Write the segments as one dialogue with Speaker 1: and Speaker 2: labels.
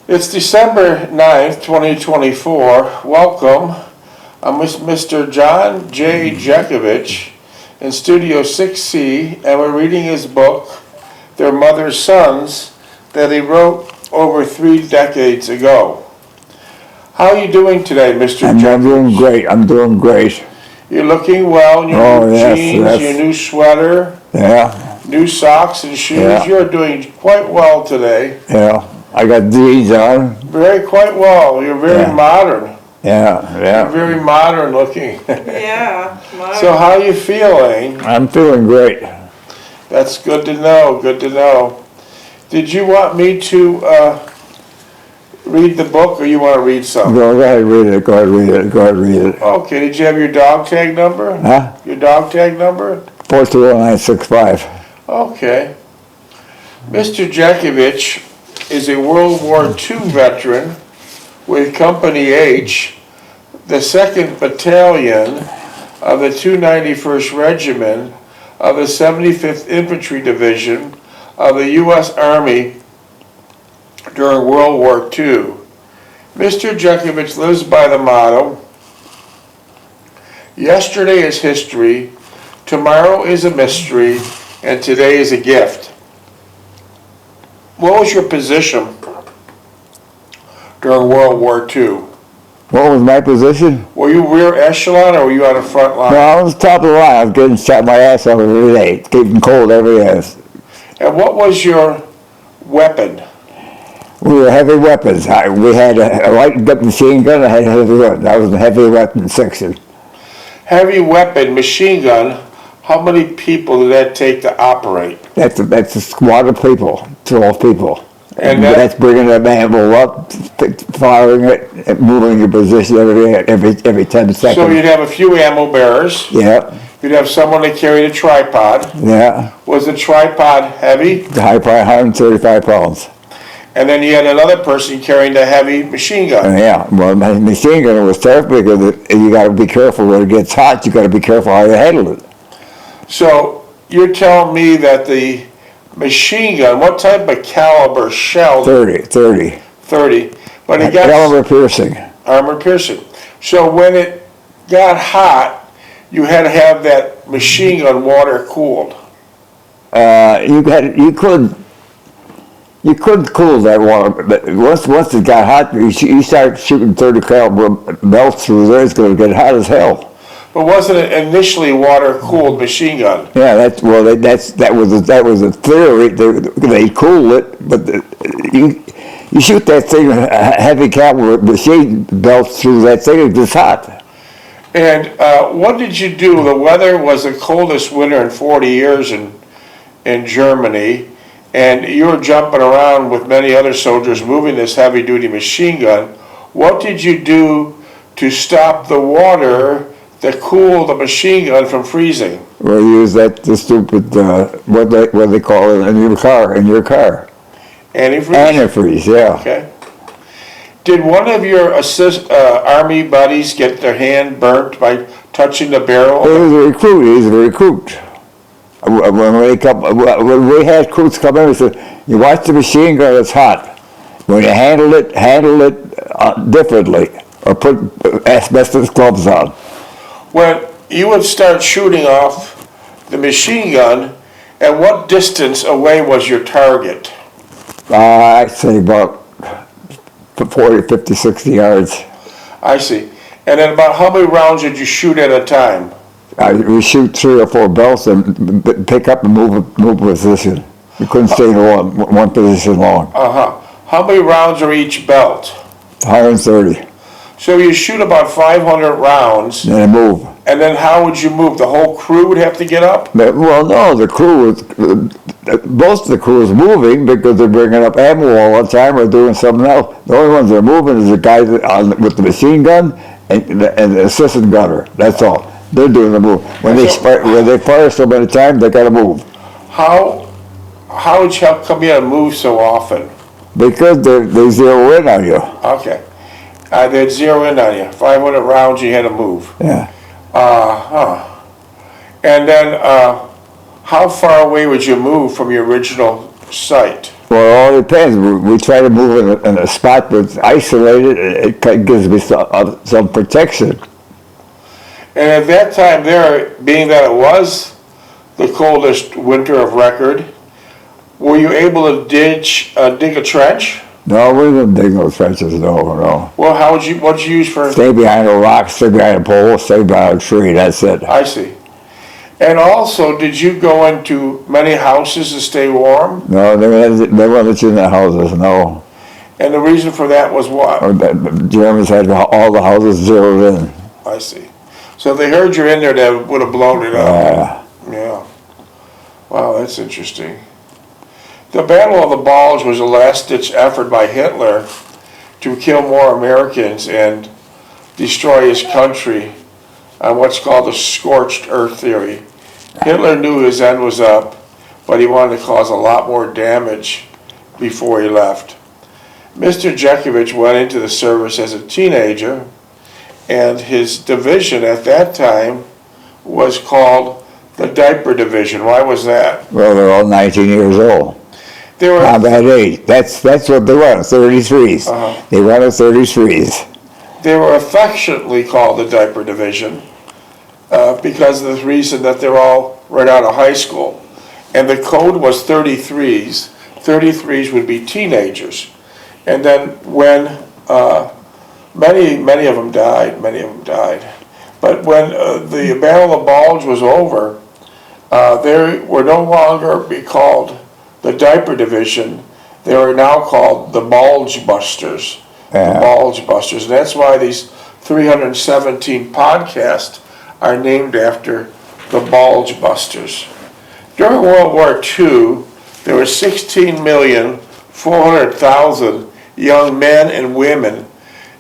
Speaker 1: It's December 9th, 2024. Welcome. I'm with Mr. John J. Jeckovich in Studio 6C, and we're reading his book, Their Mother's Sons, that he wrote over 3 decades ago. How are you doing today, Mr. Jeckovich?
Speaker 2: I'm doing great. I'm doing great.
Speaker 1: You're looking well in your new jeans,
Speaker 2: yes.
Speaker 1: your new sweater, new socks and shoes.
Speaker 2: Yeah.
Speaker 1: You're doing quite well today.
Speaker 2: Yeah. I got these on.
Speaker 1: Quite well. You're very modern.
Speaker 2: Yeah.
Speaker 1: You're very modern looking.
Speaker 3: Yeah.
Speaker 1: So how are you feeling?
Speaker 2: I'm feeling great.
Speaker 1: That's good to know. Good to know. Did you want me to read the book, or you want to read something?
Speaker 2: Go ahead, read it. Go ahead, read it.
Speaker 1: Okay. Did you have your dog tag number?
Speaker 2: Huh?
Speaker 1: Your dog tag number?
Speaker 2: 420965.
Speaker 1: Okay. Mr. Jeckovich is a World War II veteran with Company H, the 2nd Battalion of the 291st Regiment of the 75th Infantry Division of the U.S. Army during World War II. Mr. Jeckovich lives by the motto, yesterday is history, tomorrow is a mystery, and today is a gift. What was your position during World War II?
Speaker 2: What was my position?
Speaker 1: Were you rear echelon, or were you on the front line?
Speaker 2: No, I was top of the line. I was getting shot my ass off every day. It's getting cold every day.
Speaker 1: And what was your weapon?
Speaker 2: We were heavy weapons. We had a light machine gun. I had a heavy weapon. I was in the heavy weapon section.
Speaker 1: Heavy weapon, machine gun. How many people did that take to operate?
Speaker 2: That's a squad of people, 12 people.
Speaker 1: And
Speaker 2: that's bringing the ammo up, firing it, and moving your position every 10 seconds.
Speaker 1: So you'd have a few ammo bearers.
Speaker 2: Yeah.
Speaker 1: You'd have someone that carried a tripod.
Speaker 2: Yeah.
Speaker 1: Was the tripod heavy?
Speaker 2: The high probably 135 pounds.
Speaker 1: And then you had another person carrying the heavy machine gun.
Speaker 2: Yeah. Well, my machine gun was tough because you got to be careful when it gets hot. You got to be careful how you handle it.
Speaker 1: So you're telling me that the machine gun, what type of caliber shell?
Speaker 2: 30.
Speaker 1: 30. But it got
Speaker 2: armor piercing.
Speaker 1: Armor piercing. So when it got hot, you had to have that machine gun water cooled.
Speaker 2: You couldn't cool that water, but once it got hot, you start shooting 30 caliber belts through there. It's going to get hot as hell.
Speaker 1: But wasn't it initially water-cooled machine gun?
Speaker 2: Yeah, that was a theory. They cool it, but you shoot that thing heavy caliber machine belts through that thing, it gets hot.
Speaker 1: And what did you do? The weather was the coldest winter in 40 years in Germany, and you were jumping around with many other soldiers moving this heavy-duty machine gun. What did you do to stop the water that cool the machine gun from freezing?
Speaker 2: Well, you use the stupid what they call it in your car.
Speaker 1: Antifreeze.
Speaker 2: Antifreeze, yeah.
Speaker 1: Okay. Did one of your army buddies get their hand burnt by touching the barrel?
Speaker 2: He was a recruit. He's a recruit. When we had recruits come in, we said, "You watch the machine gun; it's hot. When you handle it differently, or put asbestos gloves on."
Speaker 1: When you would start shooting off the machine gun, at what distance away was your target?
Speaker 2: I'd say about 40, 50, 60 yards.
Speaker 1: I see. And then about how many rounds did you shoot at a time?
Speaker 2: We shoot 3 or 4 belts and pick up and move position. We couldn't stay in one position long.
Speaker 1: How many rounds are each belt?
Speaker 2: 130.
Speaker 1: So you shoot about 500 rounds.
Speaker 2: Then move.
Speaker 1: And then how would you move? The whole crew would have to get up?
Speaker 2: Well, no, the crew most of the crew is moving because they're bringing up ammo all the time or doing something else. The only ones that are moving is the guy with the machine gun and the assistant gunner. That's all. They're doing the move. When they fire so many times, they got to move.
Speaker 1: How come you had to move so often?
Speaker 2: Because they zero in on you.
Speaker 1: Okay. They'd zero in on you. 500 rounds, you had to move.
Speaker 2: Yeah.
Speaker 1: And then, how far away would you move from your original site?
Speaker 2: Well, it all depends. We try to move in a spot that's isolated. It gives me some protection.
Speaker 1: And at that time there, being that it was the coldest winter of record, were you able to dig a trench?
Speaker 2: No, we didn't dig no trenches, no.
Speaker 1: Well, what'd you use for?
Speaker 2: Stay behind a rock, stay behind a pole, stay behind a tree, that's it.
Speaker 1: I see. And also, did you go into many houses to stay warm?
Speaker 2: No, they wouldn't let you in the houses, no.
Speaker 1: And the reason for that was what?
Speaker 2: The Germans had all the houses zeroed in.
Speaker 1: I see. So if they heard you're in there, they would have blown it up. Yeah. Wow, that's interesting. The Battle of the Bulge was a last-ditch effort by Hitler to kill more Americans and destroy his country on what's called the scorched earth theory. Hitler knew his end was up, but he wanted to cause a lot more damage before he left. Mr. Jeckovich went into the service as a teenager, and his division at that time was called the Diaper Division. Why was that?
Speaker 2: Well, they're all 19 years old.
Speaker 1: They were
Speaker 2: combat age. That's what they were, 33s. They were 33s.
Speaker 1: They were affectionately called the Diaper Division because of the reason that they're all right out of high school. And the code was 33s. 33s would be teenagers. And then when many of them died. But when the Battle of the Bulge was over, they were no longer be called the Diaper Division. They were now called the Bulge Busters.
Speaker 2: Yeah.
Speaker 1: The Bulge Busters. And that's why these 317 podcasts are named after the Bulge Busters. During World War II, there were 16,400,000 young men and women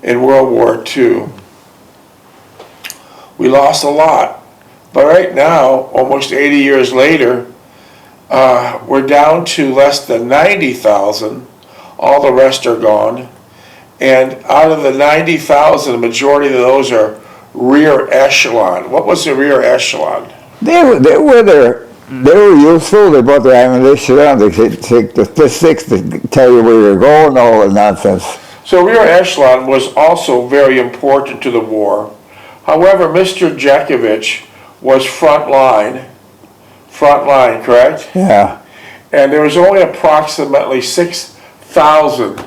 Speaker 1: in World War II. We lost a lot. But right now, almost 80 years later, we're down to less than 90,000. All the rest are gone. And out of the 90,000, the majority of those are rear echelon. What was the rear echelon?
Speaker 2: They were there. They were useful. They brought their ammunition on. They could take the sticks to tell you where you're going, all the nonsense.
Speaker 1: So rear echelon was also very important to the war. However, Mr. Jeckovich was front line, correct?
Speaker 2: Yeah.
Speaker 1: And there was only approximately 6,000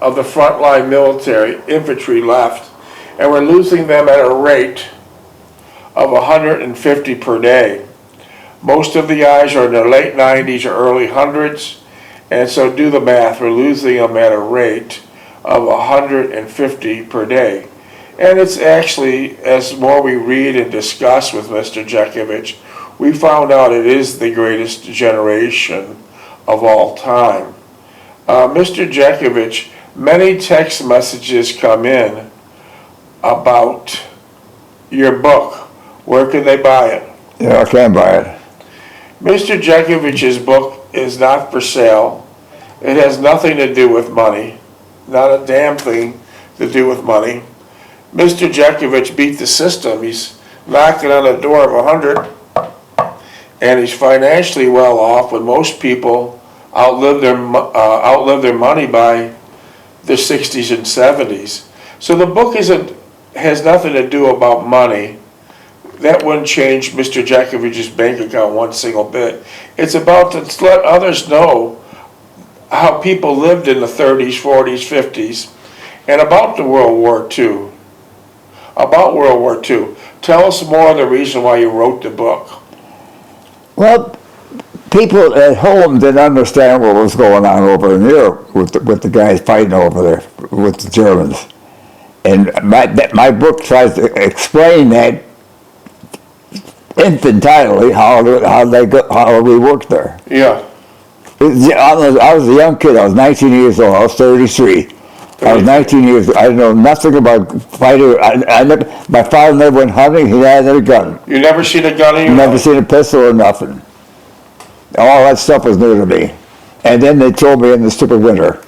Speaker 1: of the frontline military infantry left, and we're losing them at a rate of 150 per day. Most of the guys are in their late 90s or early hundreds, and so do the math, we're losing them at a rate of 150 per day. And it's actually, as more we read and discuss with Mr. Jeckovich, we found out it is the greatest generation of all time. Mr. Jeckovich, many text messages come in about your book. Where can they buy it?
Speaker 2: Yeah, I can buy it.
Speaker 1: Mr. Jeckovich's book is not for sale. It has nothing to do with money. Not a damn thing to do with money. Mr. Jeckovich beat the system. He's knocking on the door of 100, and he's financially well off when most people outlive their money by the 60s and 70s. So the book has nothing to do about money. That wouldn't change Mr. Jeckovich's bank account one single bit. It's about to let others know how people lived in the 30s, 40s, 50s, and about the World War II. About World War II. Tell us more of the reason why you wrote the book.
Speaker 2: Well, people at home didn't understand what was going on over in Europe with the guys fighting over there with the Germans. And my book tries to explain that infantilely how we worked there.
Speaker 1: Yeah.
Speaker 2: I was a young kid. I was 19 years old. I was 33. I was 19 years old. I didn't know nothing about fighting. My father never went hunting. He had a gun.
Speaker 1: You never seen a gun in your
Speaker 2: Never
Speaker 1: life?
Speaker 2: seen a pistol or nothing. All that stuff was new to me. And then they told me in the stupid winter.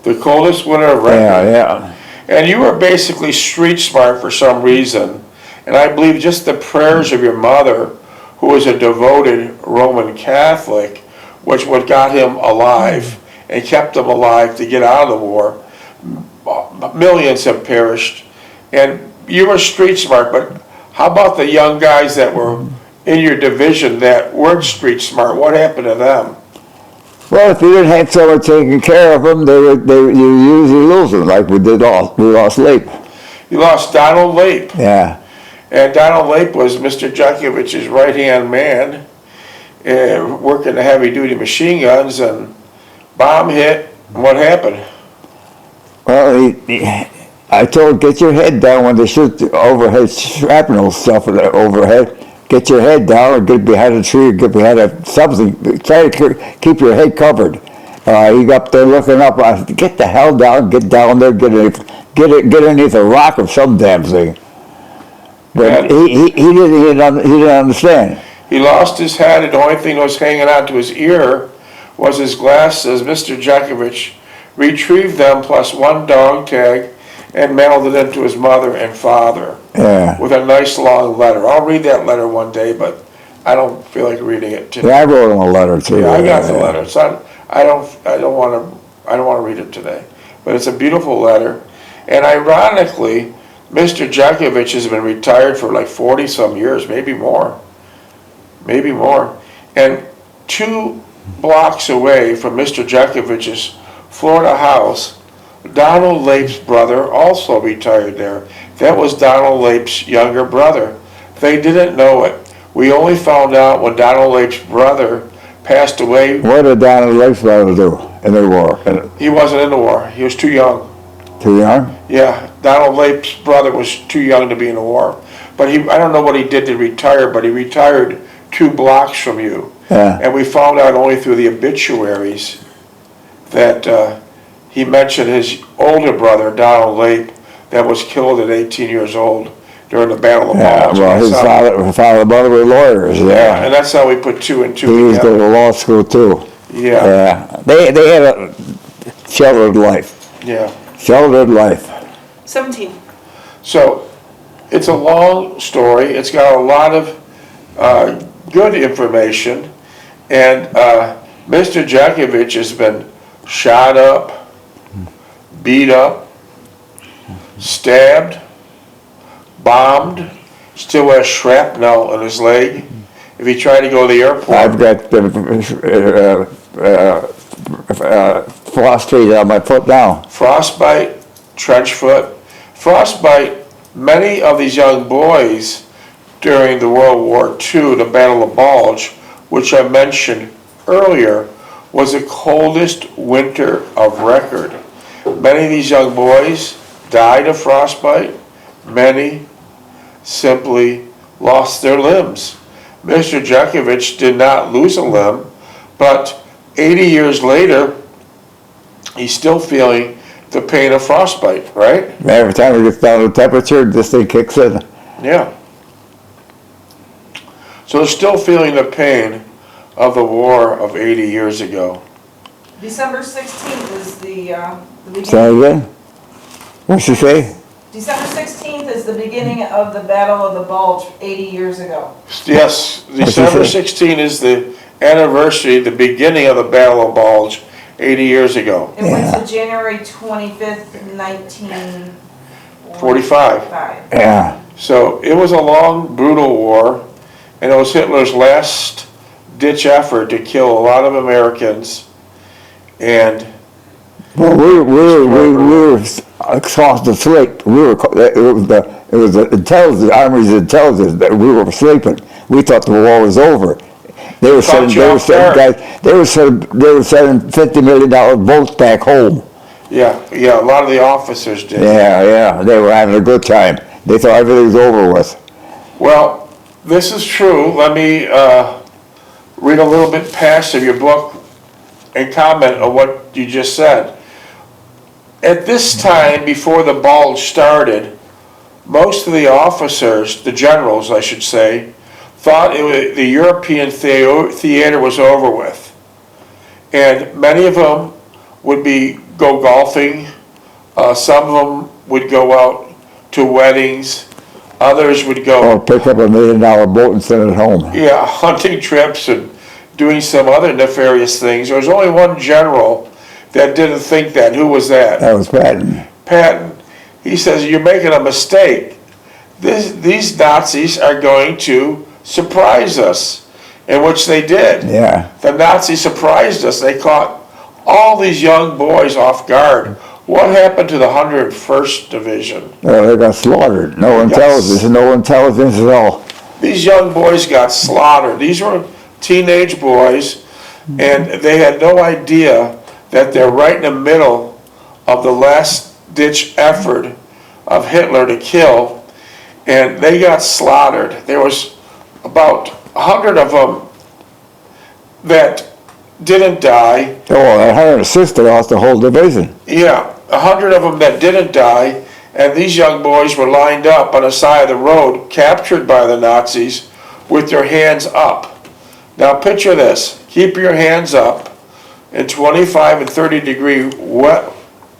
Speaker 1: The coldest winter of record.
Speaker 2: Yeah.
Speaker 1: And you were basically street smart for some reason. And I believe just the prayers of your mother, who was a devoted Roman Catholic, which what got him alive and kept him alive to get out of the war. Millions have perished. And you were street smart, but how about the young guys that were in your division that weren't street smart? What happened to them?
Speaker 2: Well, if you didn't have someone taking care of them, you usually lose them, like we lost Leap.
Speaker 1: You lost Donald Lape.
Speaker 2: Yeah.
Speaker 1: And Donald Lape was Mr. Jekovich's right-hand man, working the heavy-duty machine guns, and bomb hit. What happened?
Speaker 2: Well, I told him, get your head down when they shoot the overhead shrapnel stuff overhead. Get your head down or get behind a tree or get behind something. Try to keep your head covered. He got up there looking up. I said, get the hell down, get down there, get underneath a rock or some damn thing. But he didn't understand.
Speaker 1: He lost his head, and the only thing that was hanging out to his ear was his glasses. Mr. Jeckovich retrieved them plus one dog tag and mailed it in to his mother and father with a nice long letter. I'll read that letter one day, but I don't feel like reading it today.
Speaker 2: Yeah, I wrote him a letter too.
Speaker 1: Yeah, I got the letter. It's not, I don't want to read it today, but it's a beautiful letter. And ironically, Mr. Jeckovich has been retired for like 40 some years, maybe more. And 2 blocks away from Mr. Jekovich's Florida house, Donald Lape's brother also retired there. That was Donald Lape's younger brother. They didn't know it. We only found out when Donald Lape's brother passed away.
Speaker 2: What did Donald Lape's brother do in the war?
Speaker 1: He wasn't in the war. He was too young.
Speaker 2: Too young?
Speaker 1: Yeah, Donald Lape's brother was too young to be in the war. But I don't know what he did to retire, but he retired 2 blocks from you.
Speaker 2: Yeah.
Speaker 1: And we found out only through the obituaries that he mentioned his older brother, Donald Lape, that was killed at 18 years old during the Battle of Bulge.
Speaker 2: Well, his father and mother were lawyers.
Speaker 1: Yeah, and that's how we put 2 and 2
Speaker 2: He was
Speaker 1: together.
Speaker 2: going to law school too.
Speaker 1: Yeah.
Speaker 2: They had a sheltered life.
Speaker 1: Yeah.
Speaker 2: Sheltered life.
Speaker 3: 17.
Speaker 1: So, it's a long story. It's got a lot of good information. And Mr. Jeckovich has been shot up, beat up, stabbed, bombed, still has shrapnel in his leg. If he tried to go to the airport.
Speaker 2: I've got frostbite on my foot now.
Speaker 1: Frostbite, trench foot. Frostbite, many of these young boys during the World War II, the Battle of Bulge, which I mentioned earlier, was the coldest winter of record. Many of these young boys died of frostbite. Many simply lost their limbs. Mr. Jeckovich did not lose a limb, but 80 years later, he's still feeling the pain of frostbite, right?
Speaker 2: Every time it gets down to temperature, this thing kicks in.
Speaker 1: Yeah. So they're still feeling the pain of the war of 80 years ago.
Speaker 3: December 16th is the beginning.
Speaker 2: Say again? What's she say?
Speaker 3: December 16th is the beginning of the Battle of the Bulge 80 years ago.
Speaker 1: Yes, December 16 is the anniversary, the beginning of the Battle of Bulge 80 years ago.
Speaker 3: It was the January 25th, 1945.
Speaker 2: Yeah.
Speaker 1: So it was a long, brutal war, and it was Hitler's last ditch effort to kill a lot of Americans. And
Speaker 2: Well, we were across the sleep. It was the intelligence, the Army's intelligence that we were sleeping. We thought the war was over. They were sending $50 million votes back home.
Speaker 1: yeah, a lot of the officers did.
Speaker 2: Yeah, they were having a good time. They thought everything was over with.
Speaker 1: Well, this is true. Let me read a little bit past of your book and comment on what you just said. At this time, before the Bulge started, most of the officers, the generals I should say, thought the European theater was over with. And many of them would go golfing, some of them would go out to weddings, others would go...
Speaker 2: Or pick up $1 million boat and send it home.
Speaker 1: Yeah, hunting trips and doing some other nefarious things. There was only one general that didn't think that. Who was that?
Speaker 2: That was Patton.
Speaker 1: Patton. He says, you're making a mistake. These Nazis are going to surprise us, in which they did.
Speaker 2: Yeah.
Speaker 1: The Nazis surprised us. They caught all these young boys off guard. What happened to the 101st Division?
Speaker 2: Well, they got slaughtered. No intelligence, no intelligence at all.
Speaker 1: These young boys got slaughtered. These were teenage boys, and they had no idea that they're right in the middle of the last-ditch effort of Hitler to kill, and they got slaughtered. There was about 100 of them that didn't die.
Speaker 2: Oh, that 106, they lost the whole division.
Speaker 1: Yeah, 100 of them that didn't die, and these young boys were lined up on the side of the road, captured by the Nazis, with their hands up. Now picture this, keep your hands up in 25 and 30 degree wet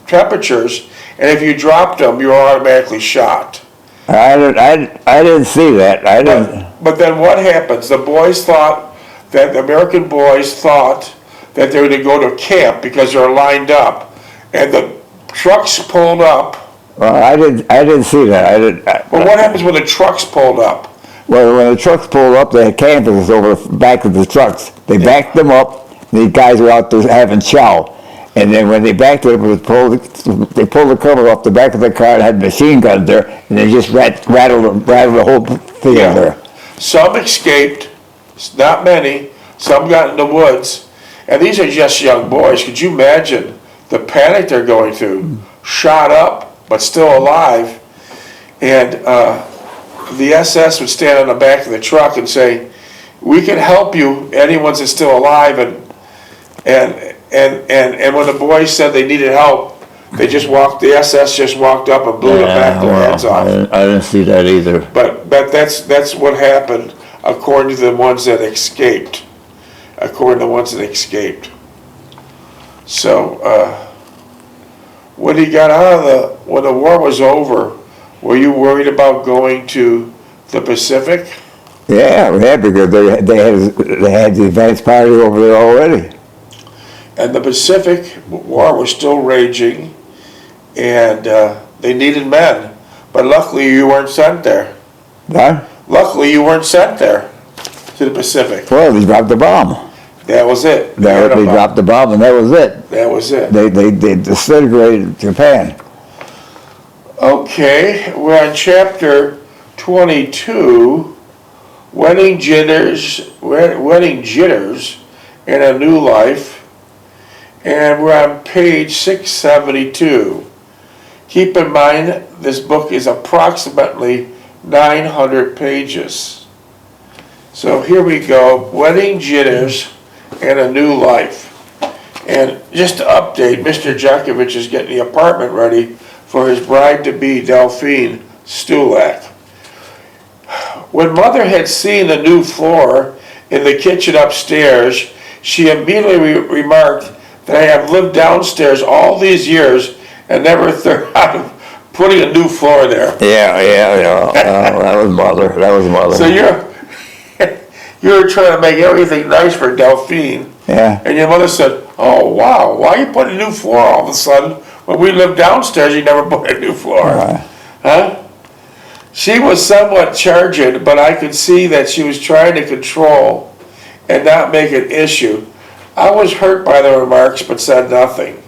Speaker 1: temperatures, and if you dropped them, you were automatically shot.
Speaker 2: I didn't see that. I didn't.
Speaker 1: But then what happens? The boys thought, that the American boys thought that they were going to go to camp because they're lined up, and the trucks pulled up.
Speaker 2: Well, I didn't see that.
Speaker 1: Well, what happens when the trucks pulled up?
Speaker 2: Well, when the trucks pulled up, they had canvases over the back of the trucks. They backed them up. These guys were out there having chow. And then when they backed it up, they pulled the cover off the back of the car and had machine guns there, and they just rattled the whole thing in there.
Speaker 1: Some escaped, not many. Some got in the woods. And these are just young boys. Could you imagine the panic they're going through? Shot up, but still alive. And the SS would stand on the back of the truck and say, we can help you, anyone that's still alive. And when the boys said they needed help, they just walked, the SS just walked up and blew them back their heads off.
Speaker 2: I didn't see that either.
Speaker 1: But that's what happened according to the ones that escaped. According to the ones that escaped. So, when he got out of when the war was over, were you worried about going to the Pacific?
Speaker 2: Yeah, because they had the advance party over there already.
Speaker 1: And the Pacific War was still raging, and they needed men. But luckily you weren't sent there.
Speaker 2: Huh?
Speaker 1: Luckily you weren't sent there to the Pacific.
Speaker 2: Well, they dropped the bomb.
Speaker 1: That was it.
Speaker 2: They dropped the bomb, and that was it.
Speaker 1: That was it.
Speaker 2: They disintegrated Japan.
Speaker 1: Okay, we're on chapter 22, Wedding Jitters and a New Life, and we're on page 672. Keep in mind, this book is approximately 900 pages. So here we go, Wedding Jitters and a New Life. And just to update, Mr. Jeckovich is getting the apartment ready for his bride-to-be, Delphine Stulak. When Mother had seen the new floor in the kitchen upstairs, she immediately remarked that I have lived downstairs all these years and never thought of putting a new floor there.
Speaker 2: Yeah. That was Mother.
Speaker 1: So you're trying to make everything nice for Delphine.
Speaker 2: Yeah.
Speaker 1: And your mother said, oh, wow, why are you putting a new floor all of a sudden? When we lived downstairs, you never put a new floor. Huh? She was somewhat charged, but I could see that she was trying to control and not make an issue. I was hurt by the remarks, but said nothing.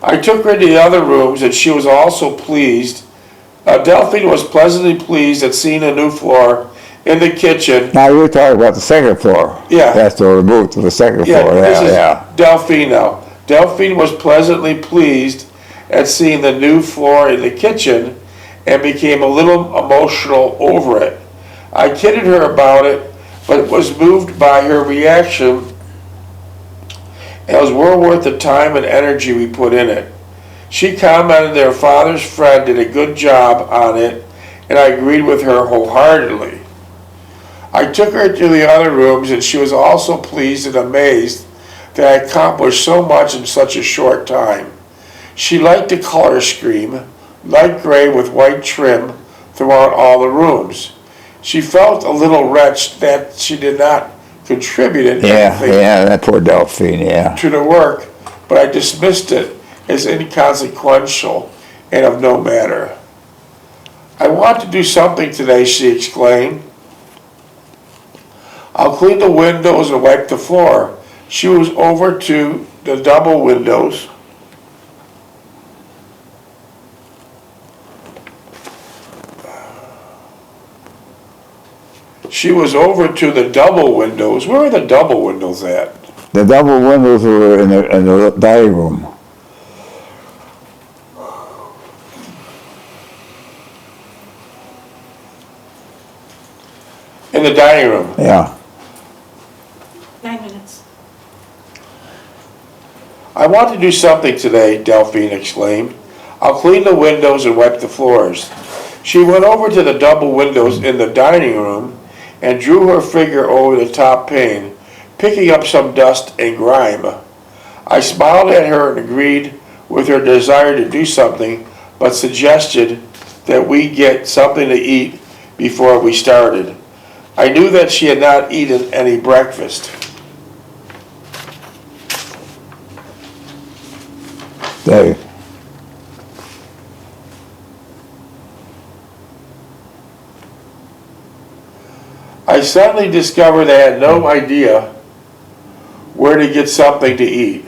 Speaker 1: I took her to the other rooms, and she was also pleased. Delphine was pleasantly pleased at seeing a new floor in the kitchen.
Speaker 2: Now you're talking about the second floor.
Speaker 1: Yeah.
Speaker 2: That's the move to the second floor.
Speaker 1: This is
Speaker 2: Yeah.
Speaker 1: Delphine now. Delphine was pleasantly pleased at seeing the new floor in the kitchen and became a little emotional over it. I kidded her about it, but was moved by her reaction. It was well worth the time and energy we put in it. She commented their father's friend did a good job on it, and I agreed with her wholeheartedly. I took her to the other rooms, and she was also pleased and amazed that I accomplished so much in such a short time. She liked the color scheme, light gray with white trim throughout all the rooms. She felt a little wretched that she did not contributed
Speaker 2: Yeah,
Speaker 1: anything
Speaker 2: yeah, that poor Delphine, yeah.
Speaker 1: to the work, but I dismissed it as inconsequential and of no matter. I want to do something today, she exclaimed. I'll clean the windows and wipe the floor. She was over to the double windows. She was over to the double windows. Where are the double windows at?
Speaker 2: The double windows were in the dining room.
Speaker 1: In the dining room.
Speaker 2: Yeah.
Speaker 3: 9 minutes.
Speaker 1: I want to do something today, Delphine exclaimed. I'll clean the windows and wipe the floors. She went over to the double windows in the dining room and drew her finger over the top pane, picking up some dust and grime. I smiled at her and agreed with her desire to do something, but suggested that we get something to eat before we started. I knew that she had not eaten any breakfast.
Speaker 2: Dave.
Speaker 1: I suddenly discovered I had no idea where to get something to eat.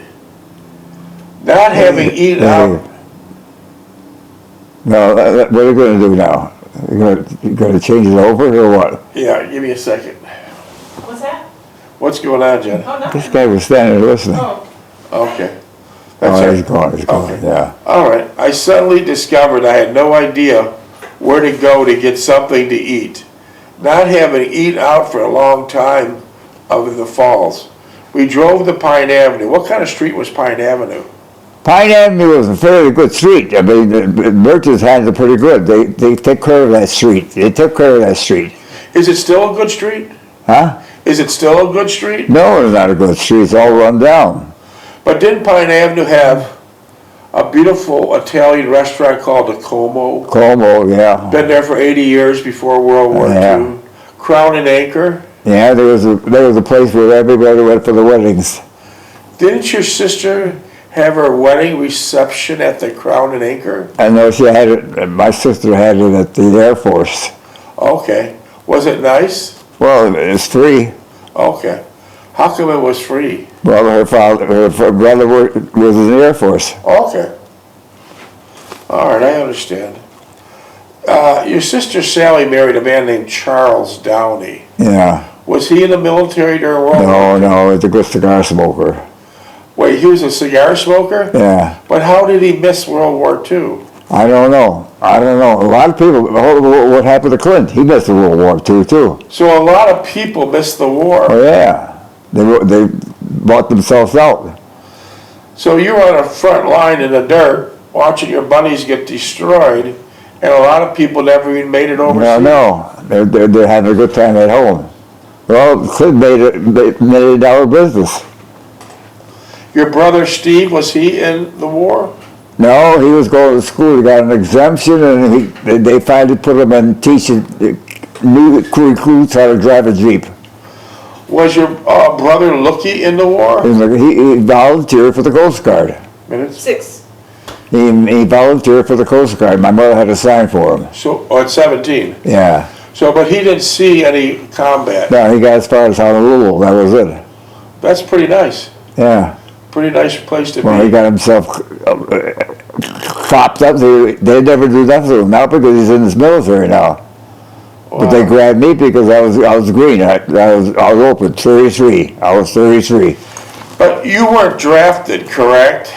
Speaker 1: Not having eaten out.
Speaker 2: No, what are you going to do now? You going to change it over or what?
Speaker 1: Yeah, give me a second.
Speaker 3: What's that?
Speaker 1: What's going on, Jen?
Speaker 3: Oh, no.
Speaker 2: This guy was standing there listening.
Speaker 3: Oh,
Speaker 1: Okay.
Speaker 2: Oh,
Speaker 1: That's
Speaker 2: he's
Speaker 1: it.
Speaker 2: gone, he's gone,
Speaker 1: Okay.
Speaker 2: yeah.
Speaker 1: All right. I suddenly discovered I had no idea where to go to get something to eat. Not having eaten out for a long time of the falls. We drove to Pine Avenue. What kind of street was Pine Avenue?
Speaker 2: Pine Avenue was a fairly good street. I mean, the merchants' hands are pretty good. They take care of that street. They took care of that street.
Speaker 1: Is it still a good street?
Speaker 2: Huh?
Speaker 1: Is it still a good street?
Speaker 2: No, it's not a good street. It's all run down.
Speaker 1: But didn't Pine Avenue have a beautiful Italian restaurant called the Como?
Speaker 2: Como, yeah.
Speaker 1: Been there for 80 years before World War
Speaker 2: Yeah.
Speaker 1: II. Crown and Anchor.
Speaker 2: Yeah, there was a place where everybody went for the weddings.
Speaker 1: Didn't your sister have her wedding reception at the Crown and Anchor?
Speaker 2: I know she had it, my sister had it at the Air Force.
Speaker 1: Okay. Was it nice?
Speaker 2: Well, it's free.
Speaker 1: Okay. How come it was free?
Speaker 2: Well, her brother was in the Air Force.
Speaker 1: Okay. All right, I understand. Your sister Sally married a man named Charles Downey.
Speaker 2: Yeah.
Speaker 1: Was he in the military during World War
Speaker 2: No,
Speaker 1: II?
Speaker 2: no, it's a good cigar smoker.
Speaker 1: Wait, he was a cigar smoker?
Speaker 2: Yeah.
Speaker 1: But how did he miss World War II?
Speaker 2: I don't know. A lot of people, what happened to Clint? He missed the World War II too.
Speaker 1: So a lot of people missed the war.
Speaker 2: Oh yeah. They bought themselves out.
Speaker 1: So you were on a front line in the dirt, watching your bunnies get destroyed, and a lot of people never even made it overseas.
Speaker 2: No, they're having a good time at home. Well, Clint made it our business.
Speaker 1: Your brother Steve, was he in the war?
Speaker 2: No, he was going to school. He got an exemption, and they finally put him in teaching new recruits how to drive a Jeep.
Speaker 1: Was your brother Lookie in the war?
Speaker 2: He volunteered for the Coast Guard.
Speaker 1: Minutes?
Speaker 3: 6.
Speaker 2: He volunteered for the Coast Guard. My mother had to sign for him.
Speaker 1: So, at 17.
Speaker 2: Yeah.
Speaker 1: So, but he didn't see any combat.
Speaker 2: No, he got as far as Honolulu. That was it.
Speaker 1: That's pretty nice.
Speaker 2: Yeah.
Speaker 1: Pretty nice place to
Speaker 2: Well, he
Speaker 1: be.
Speaker 2: got himself copped up. They never do that to him now because he's in his military now. But they
Speaker 1: Wow.
Speaker 2: grabbed me because I was green. I was open. 33. I was 33.
Speaker 1: But you weren't drafted, correct?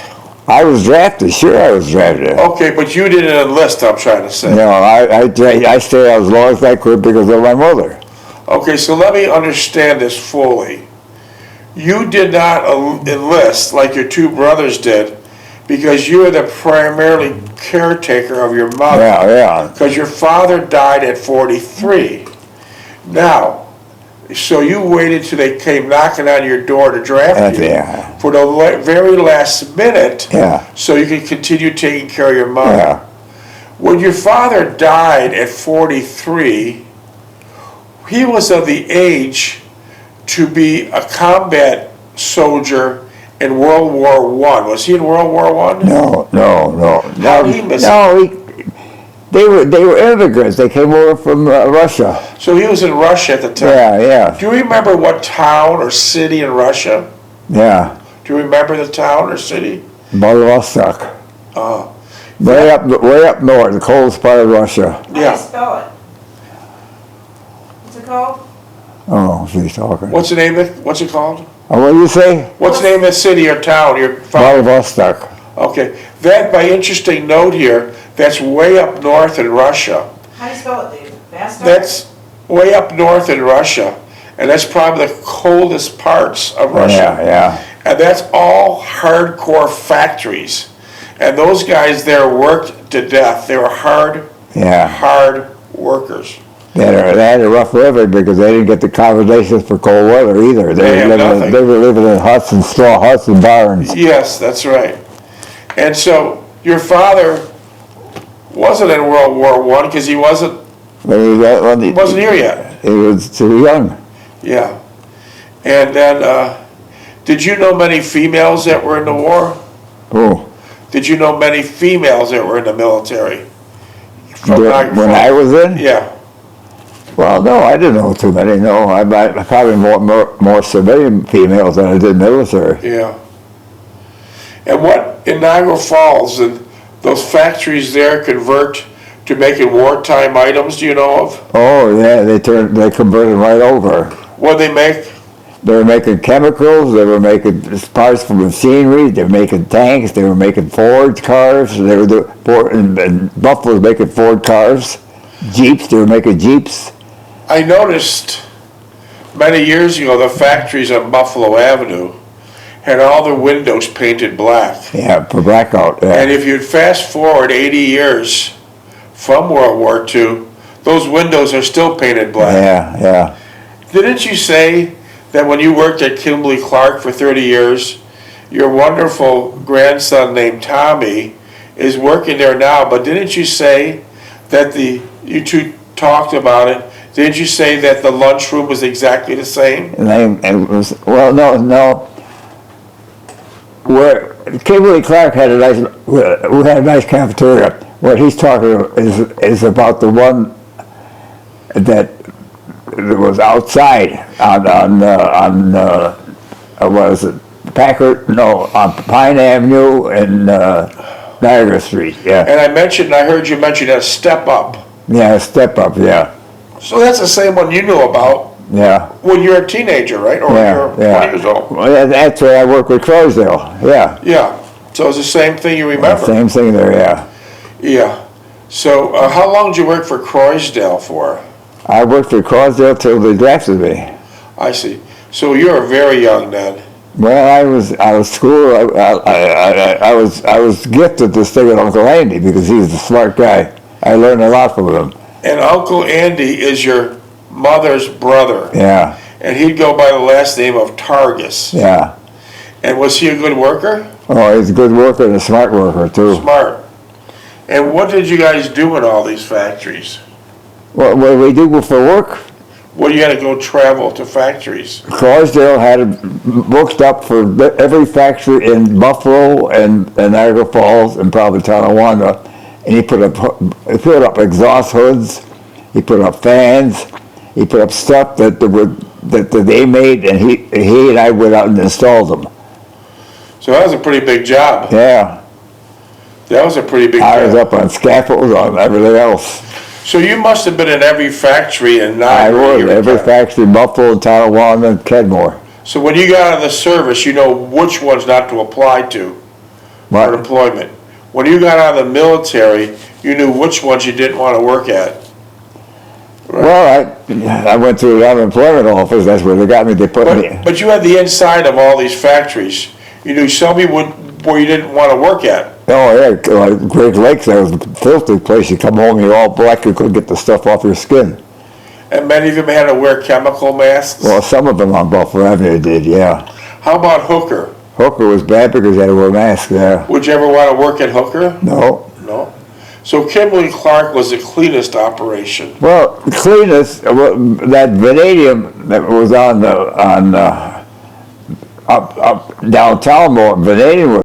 Speaker 2: I was drafted. Sure, I was drafted.
Speaker 1: Okay, but you didn't enlist, I'm trying to say.
Speaker 2: No, I stayed as long as I could because of my mother.
Speaker 1: Okay, so let me understand this fully. You did not enlist like your two brothers did because you were the primarily caretaker of your mother.
Speaker 2: Yeah.
Speaker 1: Because your father died at 43. Now, so you waited till they came knocking on your door to draft you
Speaker 2: Yeah.
Speaker 1: for the very last minute
Speaker 2: Yeah.
Speaker 1: so you could continue taking care of your mother.
Speaker 2: Yeah.
Speaker 1: When your father died at 43, he was of the age to be a combat soldier in World War I. Was he in World War I?
Speaker 2: No.
Speaker 1: How did he miss it?
Speaker 2: No, they were immigrants. They came over from Russia.
Speaker 1: So he was in Russia at the time.
Speaker 2: Yeah.
Speaker 1: Do you remember what town or city in Russia?
Speaker 2: Yeah.
Speaker 1: Do you remember the town or city?
Speaker 2: Vladivostok.
Speaker 1: Uh,
Speaker 2: Way up north, the coldest part of Russia.
Speaker 3: How do you
Speaker 1: Yeah.
Speaker 3: spell it? What's it called?
Speaker 2: Oh, she's talking.
Speaker 1: What's the name of it? What's it called?
Speaker 2: Oh, what do you say?
Speaker 1: What's the name of the city or town?
Speaker 2: Vladivostok.
Speaker 1: Okay. That, by interesting note here, that's way up north in Russia.
Speaker 3: How do you spell it, David? Bastard?
Speaker 1: That's way up north in Russia. And that's probably the coldest parts of Russia.
Speaker 2: Yeah.
Speaker 1: And that's all hardcore factories. And those guys there worked to death. They were hard workers.
Speaker 2: They had a rough living because they didn't get the accommodations for cold weather either.
Speaker 1: They had nothing.
Speaker 2: They were living in huts and straw huts and barns.
Speaker 1: Yes, that's right. And so your father wasn't in World War I because he wasn't here yet.
Speaker 2: He was too young.
Speaker 1: Yeah. And then, did you know many females that were in the war?
Speaker 2: Oh.
Speaker 1: Did you know many females that were in the military?
Speaker 2: When I was in?
Speaker 1: Yeah.
Speaker 2: Well, no, I didn't know too many. No, I probably more civilian females than I did military.
Speaker 1: Yeah. And what in Niagara Falls and those factories there convert to making wartime items? Do you know of?
Speaker 2: Oh yeah, they converted right over.
Speaker 1: What they make?
Speaker 2: They were making chemicals. They were making parts for machinery. They were making tanks. They were making Ford cars. They were and Buffalo was making Ford cars. Jeeps. They were making Jeeps.
Speaker 1: I noticed many years ago the factories on Buffalo Avenue had all their windows painted black.
Speaker 2: Yeah, for blackout. Yeah.
Speaker 1: And if you'd fast forward 80 years from World War II, those windows are still painted black.
Speaker 2: Yeah.
Speaker 1: Didn't you say that when you worked at Kimberly-Clark for 30 years, your wonderful grandson named Tommy is working there now, but didn't you say that you two talked about it, didn't you say that the lunchroom was exactly the same?
Speaker 2: And it was, well, no. Where Kimberly-Clark had a nice cafeteria. What he's talking about is about the one that was outside on what is it? Packard? No, on Pine Avenue and Niagara Street. Yeah.
Speaker 1: And I heard you mention a step up.
Speaker 2: Yeah, Step Up. Yeah.
Speaker 1: So that's the same one you knew about.
Speaker 2: Yeah.
Speaker 1: When you're a teenager, right? Or you're 20 years old.
Speaker 2: Well, that's where I worked with Croysdale. Yeah.
Speaker 1: Yeah. So it's the same thing you remember.
Speaker 2: Same thing there. Yeah.
Speaker 1: Yeah. So how long did you work for Croysdale for?
Speaker 2: I worked for Croysdale till they drafted me.
Speaker 1: I see. So you were very young then.
Speaker 2: Well, I was out of school. I was gifted to stay with Uncle Andy because he was a smart guy. I learned a lot from him.
Speaker 1: And Uncle Andy is your mother's brother.
Speaker 2: Yeah.
Speaker 1: And he'd go by the last name of Targus.
Speaker 2: Yeah.
Speaker 1: And was he a good worker?
Speaker 2: Oh, he's a good worker and a smart worker too.
Speaker 1: Smart. And what did you guys do in all these factories?
Speaker 2: What we do for work?
Speaker 1: Well, you had to go travel to factories.
Speaker 2: Croysdale had it booked up for every factory in Buffalo and Niagara Falls and probably Tonawanda. And he put up exhaust hoods, he put up fans, he put up stuff that they made, and he and I went out and installed them.
Speaker 1: So that was a pretty big job.
Speaker 2: Yeah.
Speaker 1: That was a pretty big
Speaker 2: I was
Speaker 1: job.
Speaker 2: up on scaffolds, on everything else.
Speaker 1: So you must have been in every factory in
Speaker 2: I
Speaker 1: Niagara.
Speaker 2: was, every factory in Buffalo, Tonawanda, and Kenmore.
Speaker 1: So when you got out of the service, you know which ones not to apply to for
Speaker 2: What?
Speaker 1: employment. When you got out of the military, you knew which ones you didn't want to work at.
Speaker 2: Well, I went to the unemployment office, that's where they got me, they put me.
Speaker 1: But you had the inside of all these factories. You knew some where you didn't want to work at.
Speaker 2: Oh, yeah, like Great Lakes, that was a filthy place. You come home, you're all black, you couldn't get the stuff off your skin.
Speaker 1: And many of them had to wear chemical masks.
Speaker 2: Well, some of them on Buffalo Avenue did, yeah.
Speaker 1: How about Hooker?
Speaker 2: Hooker was bad because they had to wear masks there.
Speaker 1: Would you ever want to work at Hooker?
Speaker 2: No.
Speaker 1: No. So Kimberly-Clark was the cleanest operation.
Speaker 2: Well, cleanest, that vanadium that was up downtown more, vanadium was